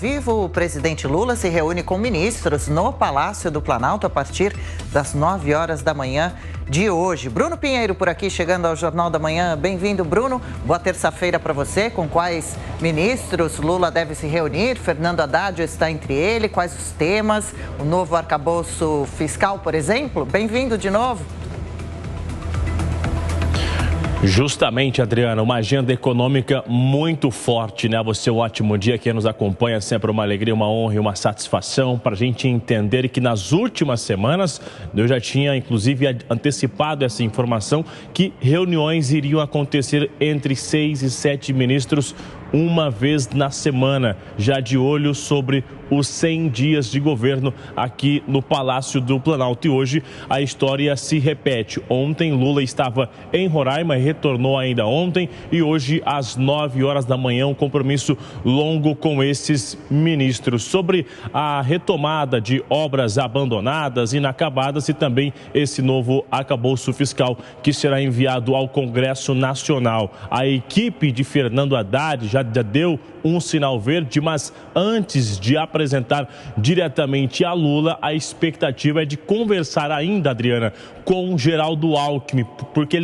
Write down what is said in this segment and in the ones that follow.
vivo, o presidente Lula se reúne com ministros no Palácio do Planalto a partir das 9 horas da manhã de hoje. Bruno Pinheiro por aqui, chegando ao Jornal da Manhã. Bem-vindo, Bruno. Boa terça-feira para você. Com quais ministros Lula deve se reunir? Fernando Haddad está entre ele. Quais os temas? O novo arcabouço fiscal, por exemplo? Bem-vindo de novo. Justamente, Adriana, uma agenda econômica muito forte, né? Você, um ótimo dia, quem nos acompanha, sempre uma alegria, uma honra e uma satisfação para a gente entender que nas últimas semanas, eu já tinha inclusive antecipado essa informação, que reuniões iriam acontecer entre 6 e 7 ministros uma vez na semana, já de olho sobre os 100 dias de governo aqui no Palácio do Planalto. E hoje a história se repete. Ontem Lula estava em Roraima, retornou ainda ontem, e hoje às 9 horas da manhã um compromisso longo com esses ministros sobre a retomada de obras abandonadas, inacabadas, e também esse novo arcabouço fiscal que será enviado ao Congresso Nacional. A equipe de Fernando Haddad já deu um sinal verde, mas antes de apresentar diretamente a Lula, a expectativa é de conversar ainda, Adriana, com Geraldo Alckmin, porque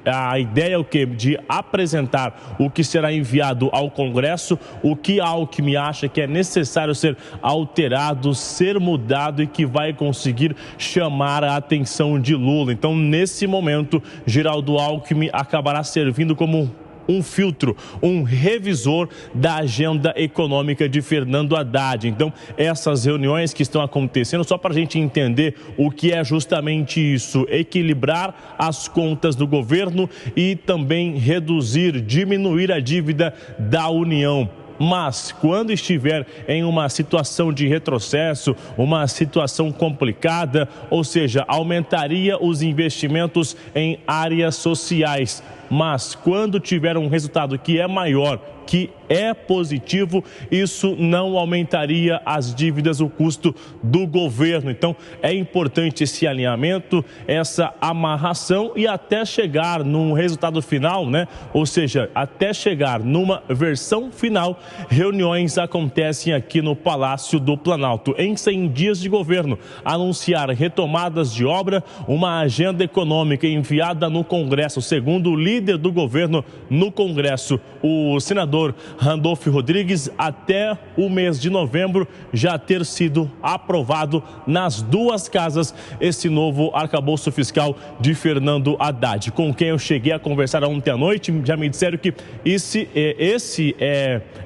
a ideia é o quê? De apresentar o que será enviado ao Congresso, o que Alckmin acha que é necessário ser alterado, ser mudado e que vai conseguir chamar a atenção de Lula. Então, nesse momento, Geraldo Alckmin acabará servindo como um filtro, um revisor da agenda econômica de Fernando Haddad. Então, essas reuniões que estão acontecendo, só para a gente entender o que é justamente isso: equilibrar as contas do governo e também reduzir, diminuir a dívida da União. Mas, quando estiver em uma situação de retrocesso, uma situação complicada, ou seja, aumentaria os investimentos em áreas sociais. Mas, quando tiver um resultado que é maior, que é positivo, isso não aumentaria as dívidas, o custo do governo. Então, é importante esse alinhamento, essa amarração, e até chegar num resultado final, né? Ou seja, até chegar numa versão final, reuniões acontecem aqui no Palácio do Planalto. Em 100 dias de governo, anunciar retomadas de obra, uma agenda econômica enviada no Congresso, segundo o líder do governo no Congresso, o senador Randolfo Rodrigues, até o mês de novembro já ter sido aprovado nas duas casas esse novo arcabouço fiscal de Fernando Haddad, com quem eu cheguei a conversar ontem à noite. Já me disseram que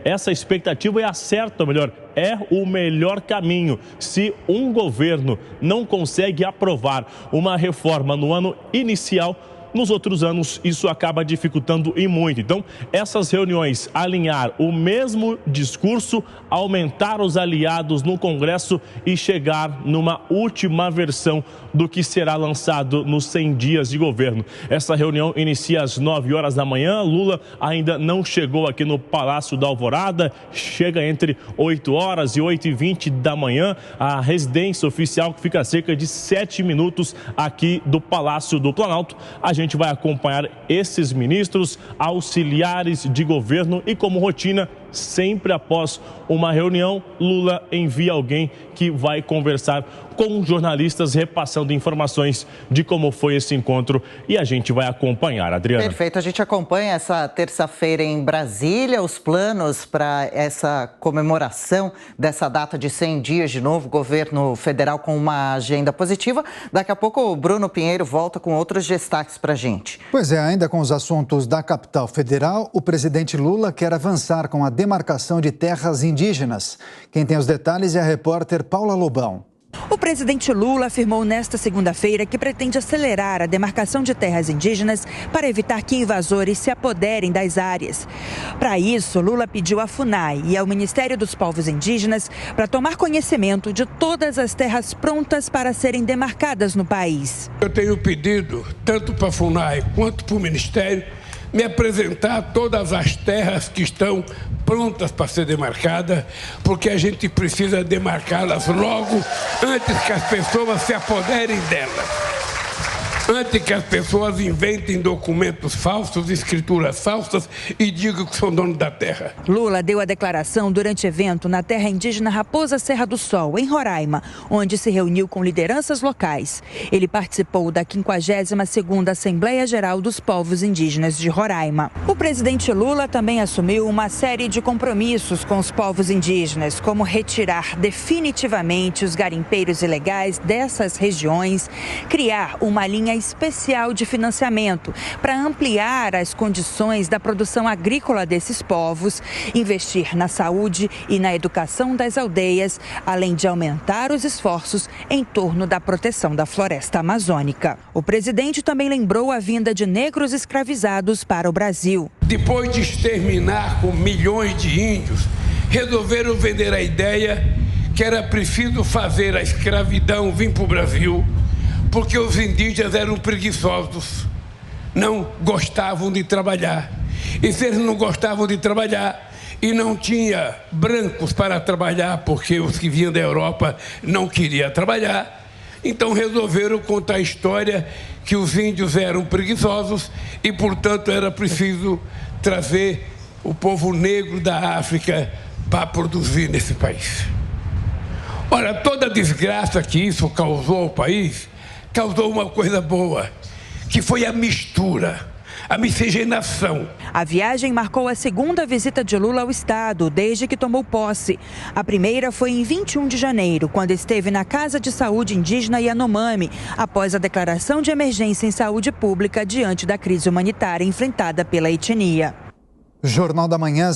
essa expectativa é a certa, ou melhor, é o melhor caminho. Se um governo não consegue aprovar uma reforma no ano inicial, nos outros anos isso acaba dificultando e muito. Então, essas reuniões, alinhar o mesmo discurso, aumentar os aliados no Congresso e chegar numa última versão do que será lançado nos 100 dias de governo. Essa reunião inicia às 9 horas da manhã. Lula ainda não chegou aqui no Palácio da Alvorada, chega entre 8 horas e 8h20 da manhã. A residência oficial, que fica a cerca de 7 minutos aqui do Palácio do Planalto. A gente vai acompanhar esses ministros, auxiliares de governo, e, como rotina, sempre após uma reunião, Lula envia alguém que vai conversar com jornalistas, repassando informações de como foi esse encontro, e a gente vai acompanhar, Adriana. Perfeito, a gente acompanha essa terça-feira em Brasília, os planos para essa comemoração dessa data de 100 dias de novo governo federal com uma agenda positiva. Daqui a pouco o Bruno Pinheiro volta com outros destaques para a gente. Pois é, ainda com os assuntos da capital federal, o presidente Lula quer avançar com a demarcação de terras indígenas. Quem tem os detalhes é a repórter Paula Lobão. O presidente Lula afirmou nesta segunda-feira que pretende acelerar a demarcação de terras indígenas para evitar que invasores se apoderem das áreas. Para isso, Lula pediu à FUNAI e ao Ministério dos Povos Indígenas para tomar conhecimento de todas as terras prontas para serem demarcadas no país. Eu tenho pedido, tanto para a FUNAI quanto para o Ministério, me apresentar todas as terras que estão prontas para ser demarcadas, porque a gente precisa demarcá-las logo, antes que as pessoas se apoderem delas. antes que as pessoas inventem documentos falsos, escrituras falsas e digam que são donos da terra. Lula deu a declaração durante evento na terra indígena Raposa Serra do Sol, em Roraima, onde se reuniu com lideranças locais. Ele participou da 52ª Assembleia Geral dos Povos Indígenas de Roraima. O presidente Lula também assumiu uma série de compromissos com os povos indígenas, como retirar definitivamente os garimpeiros ilegais dessas regiões, criar uma linha especial de financiamento para ampliar as condições da produção agrícola desses povos, investir na saúde e na educação das aldeias, além de aumentar os esforços em torno da proteção da floresta amazônica. O presidente também lembrou a vinda de negros escravizados para o Brasil. Depois de exterminar com milhões de índios, resolveram vender a ideia que era preciso fazer a escravidão vir para o Brasil, porque os indígenas eram preguiçosos, não gostavam de trabalhar. E se eles não gostavam de trabalhar e não tinha brancos para trabalhar, porque os que vinham da Europa não queriam trabalhar, então resolveram contar a história que os índios eram preguiçosos e, portanto, era preciso trazer o povo negro da África para produzir nesse país. Ora, toda a desgraça que isso causou ao país, causou uma coisa boa, que foi a mistura, a miscigenação. A viagem marcou a segunda visita de Lula ao estado desde que tomou posse. A primeira foi em 21 de janeiro, quando esteve na Casa de Saúde Indígena Yanomami, após a declaração de emergência em saúde pública diante da crise humanitária enfrentada pela etnia. Jornal da Manhã.